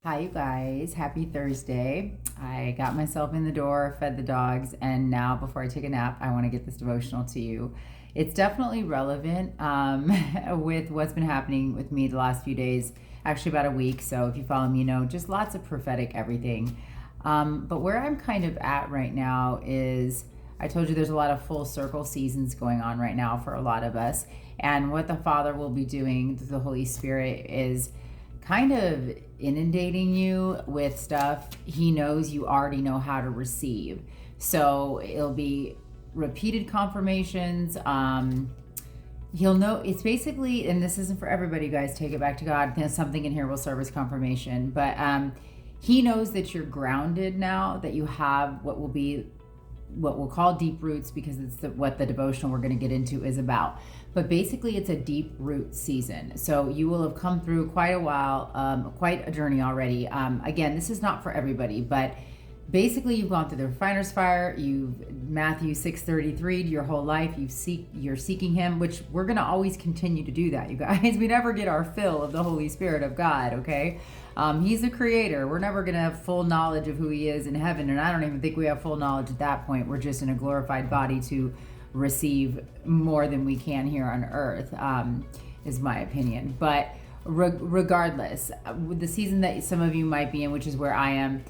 Hi, you guys. Happy Thursday. I got myself in the door, fed the dogs, and now before I take a nap, I want to get this devotional to you. It's definitely relevant with what's been happening with me the last few days, actually, about a week. So if you follow me, you know, just lots of prophetic everything. But where I'm kind of at right now is I told you there's a lot of full circle seasons going on right now for a lot of us. And what the Father will be doing, the Holy Spirit, is kind of inundating you with stuff he knows you already know how to receive. So it'll be repeated confirmations. He'll know it's basically, and this isn't for everybody, you guys, take it back to God. There's something in here will serve as confirmation. But he knows that you're grounded now, that you have what we'll call deep roots, because it's what the devotional we're going to get into is about. But basically, it's a deep root season. So you will have come through quite a while, quite a journey already. Again, this is not for everybody, but basically you've gone through the refiner's fire. You've Matthew 6:33 your whole life. You're seeking him, which we're going to always continue to do that, you guys. We never get our fill of the Holy Spirit of God, okay? He's the creator. We're never going to have full knowledge of who he is in heaven. And I don't even think we have full knowledge at that point. We're just in a glorified body to receive more than we can here on earth, is my opinion. But regardless, with the season that some of you might be in, which is where I am,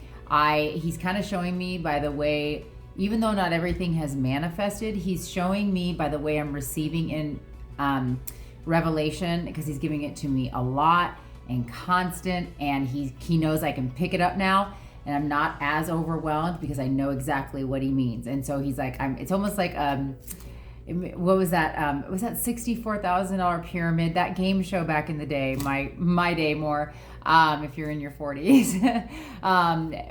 he's kind of showing me by the way, even though not everything has manifested, he's showing me by the way I'm receiving in revelation, because he's giving it to me a lot and constant, and he knows I can pick it up now, and I'm not as overwhelmed because I know exactly what he means. And so he's like, it's almost like what was that? Was that $64,000 pyramid? That game show back in the day, my day more. If you're in your 40s,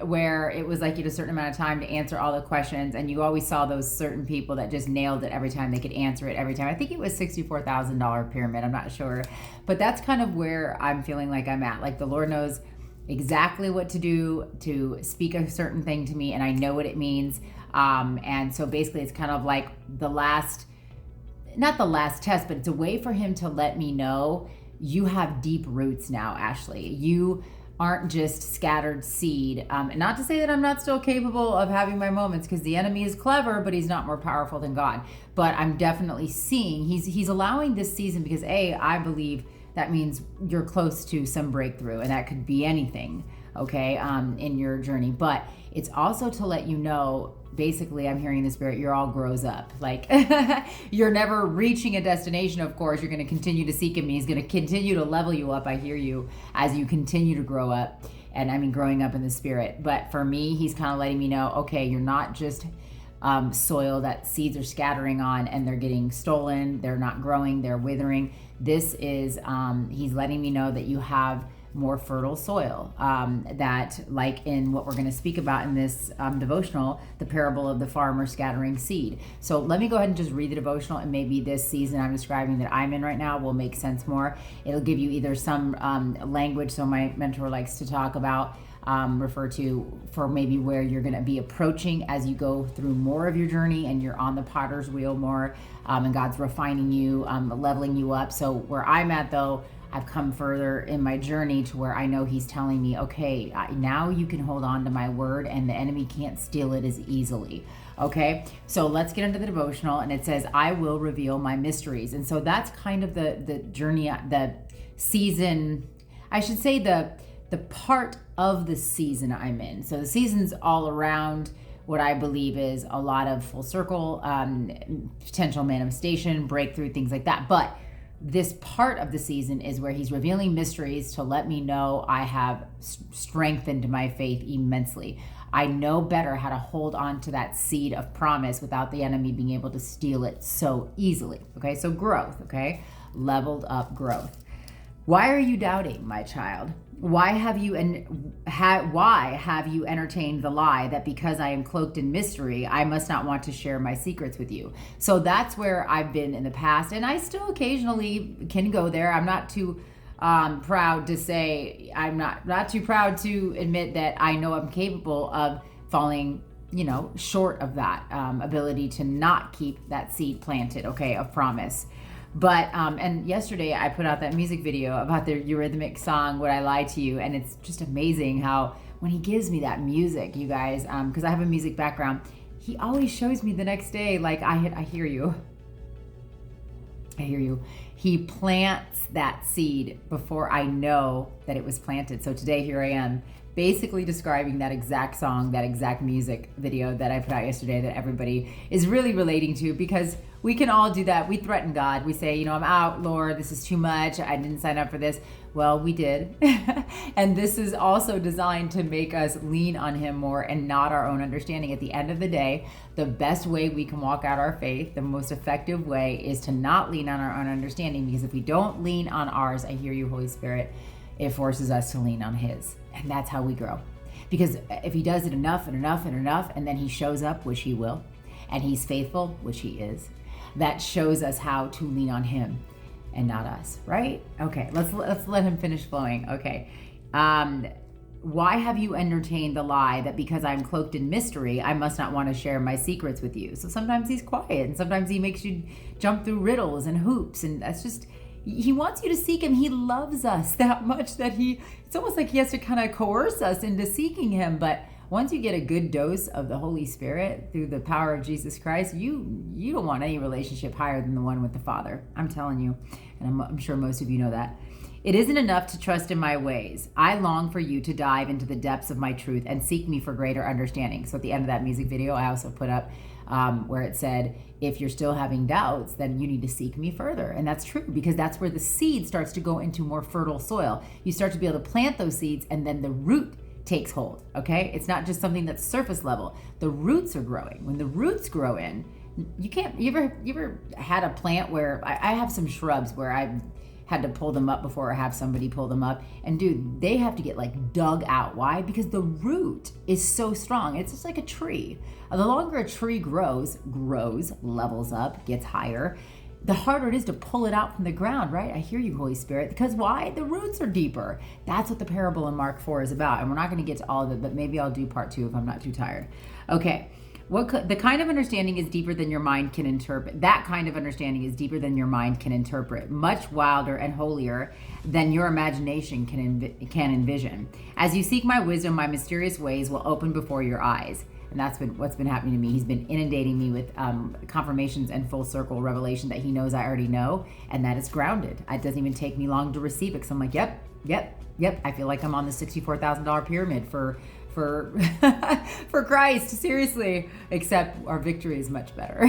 where it was like you had a certain amount of time to answer all the questions, and you always saw those certain people that just nailed it every time. They could answer it every time. I think it was $64,000 pyramid. I'm not sure, but that's kind of where I'm feeling like I'm at. Like the Lord knows exactly what to do to speak a certain thing to me, and I know what it means. And so basically, it's kind of like not the last test, but it's a way for him to let me know you have deep roots now, Ashley. You aren't just scattered seed. And not to say that I'm not still capable of having my moments, because the enemy is clever, but he's not more powerful than God. But I'm definitely seeing he's allowing this season because I believe that means you're close to some breakthrough, and that could be anything, okay, in your journey. But it's also to let you know, basically, I'm hearing in the spirit, you're all grows up. Like, you're never reaching a destination, of course. You're going to continue to seek him. He's going to continue to level you up. I hear you, as you continue to grow up. And I mean, growing up in the spirit. But for me, he's kind of letting me know, okay, you're not just soil that seeds are scattering on and they're getting stolen. They're not growing. They're withering. This is, he's letting me know that you have more fertile soil, that, like in what we're going to speak about in this devotional, the parable of the farmer scattering seed. So let me go ahead and just read the devotional, and maybe this season I'm describing that I'm in right now will make sense more. It'll give you either some language, so my mentor likes to talk about, refer to, for maybe where you're going to be approaching as you go through more of your journey and you're on the potter's wheel more, and God's refining you, leveling you up. So where I'm at, though, I've come further in my journey to where I know he's telling me, okay, now you can hold on to my word and the enemy can't steal it as easily. Okay, so let's get into the devotional. And it says, I will reveal my mysteries. And so that's kind of the journey, the season, I should say the part of the season I'm in. So the season's all around what I believe is a lot of full circle, potential manifestation, breakthrough, things like that. But this part of the season is where he's revealing mysteries to let me know I have strengthened my faith immensely. I know better how to hold on to that seed of promise without the enemy being able to steal it so easily. Okay, so growth, okay? Leveled up growth. Why are you doubting, my child? Why have you entertained the lie that because I am cloaked in mystery, I must not want to share my secrets with you? So that's where I've been in the past, and I still occasionally can go there. I'm not too proud to say, I'm not too proud to admit that I know I'm capable of falling, short of that ability to not keep that seed planted, okay, of promise. But, and yesterday I put out that music video about the Eurythmics song, Would I Lie to You? And it's just amazing how when he gives me that music, you guys, because I have a music background, he always shows me the next day, like, I hear you. I hear you. He plants that seed before I know that it was planted. So today, here I am, basically describing that exact song, that exact music video that I put out yesterday that everybody is really relating to, because we can all do that. We threaten God. We say, I'm out, Lord, this is too much. I didn't sign up for this. Well, we did. And this is also designed to make us lean on him more and not our own understanding. At the end of the day, the best way we can walk out our faith, the most effective way, is to not lean on our own understanding, because if we don't lean on ours, I hear you, Holy Spirit, it forces us to lean on his. And that's how we grow. Because if he does it enough and enough and enough, and then he shows up, which he will, and he's faithful, which he is, that shows us how to lean on him and not us, right? Okay, let's let him finish flowing. Okay. Why have you entertained the lie that because I'm cloaked in mystery, I must not want to share my secrets with you? So sometimes he's quiet, and sometimes he makes you jump through riddles and hoops, and that's just, he wants you to seek him. He loves us that much that it's almost like he has to kind of coerce us into seeking him. But once you get a good dose of the Holy Spirit through the power of Jesus Christ, you don't want any relationship higher than the one with the Father. I'm telling you, and I'm sure most of you know that. It isn't enough to trust in my ways. I long for you to dive into the depths of my truth and seek me for greater understanding. So at the end of that music video, I also put up where it said, if you're still having doubts, then you need to seek me further. And that's true, because that's where the seed starts to go into more fertile soil. You start to be able to plant those seeds, and then the root takes hold, okay? It's not just something that's surface level. The roots are growing. When the roots grow in, you ever had a plant where, I have some shrubs where I've had to pull them up before I have somebody pull them up. And dude, they have to get like dug out. Why? Because the root is so strong. It's just like a tree. The longer a tree grows, levels up, gets higher, the harder it is to pull it out from the ground, right? I hear you, Holy Spirit. Because why? The roots are deeper. That's what the parable in Mark 4 is about. And we're not going to get to all of it, but maybe I'll do part 2 if I'm not too tired. Okay. The kind of understanding is deeper than your mind can interpret. That kind of understanding is deeper than your mind can interpret, much wilder and holier than your imagination can envision. As you seek my wisdom, my mysterious ways will open before your eyes. And that's what's been happening to me. He's been inundating me with confirmations and full circle revelation that he knows I already know, and that is grounded. It doesn't even take me long to receive it, because I'm like, yep. I feel like I'm on the $64,000 pyramid for Christ, seriously, except our victory is much better.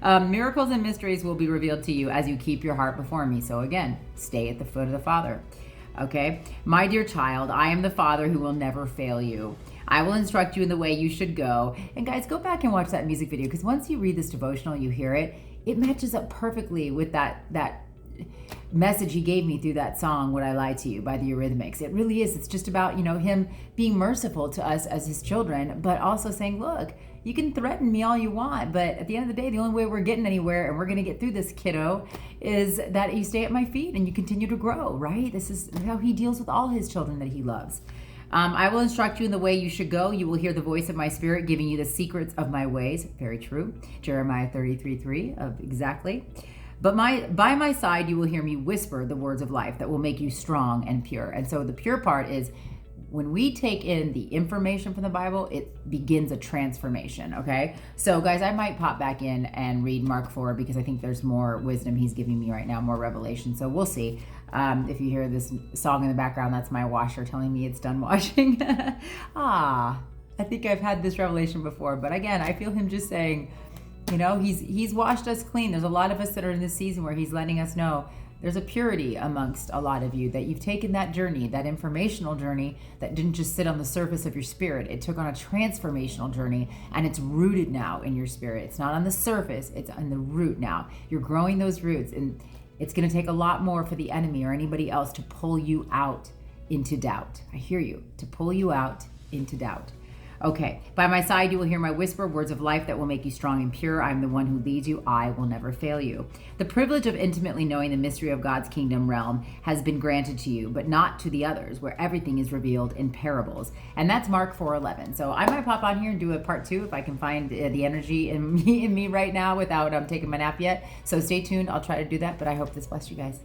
Miracles and mysteries will be revealed to you as you keep your heart before me. So again, stay at the foot of the Father. Okay. My dear child, I am the Father who will never fail you. I will instruct you in the way you should go. And guys, go back and watch that music video, because once you read this devotional, you hear it, it matches up perfectly with that message he gave me through that song, Would I Lie to You, by the Eurythmics. It really is. It's just about, him being merciful to us as his children, but also saying, look, you can threaten me all you want, but at the end of the day, the only way we're getting anywhere and we're going to get through this, kiddo, is that you stay at my feet and you continue to grow, right? This is how he deals with all his children that he loves. I will instruct you in the way you should go. You will hear the voice of my Spirit giving you the secrets of my ways. Very true. Jeremiah 33:3, exactly. But by my side, you will hear me whisper the words of life that will make you strong and pure. And so the pure part is when we take in the information from the Bible, it begins a transformation, okay? So guys, I might pop back in and read Mark 4, because I think there's more wisdom he's giving me right now, more revelation. So we'll see. If you hear this song in the background, that's my washer telling me it's done washing. I think I've had this revelation before, but again, I feel him just saying, he's washed us clean. There's a lot of us that are in this season where he's letting us know there's a purity amongst a lot of you, that you've taken that journey, that informational journey that didn't just sit on the surface of your spirit. It took on a transformational journey, and it's rooted now in your spirit. It's not on the surface, it's on the root now. You're growing those roots, and it's going to take a lot more for the enemy or anybody else to pull you out into doubt. I hear you, to pull you out into doubt. Okay. By my side, you will hear my whisper, words of life that will make you strong and pure. I am the one who leads you. I will never fail you. The privilege of intimately knowing the mystery of God's kingdom realm has been granted to you, but not to the others, where everything is revealed in parables. And that's Mark 4:11. So I might pop on here and do a part 2 if I can find the energy in me right now without taking my nap yet. So stay tuned. I'll try to do that, but I hope this blessed you guys.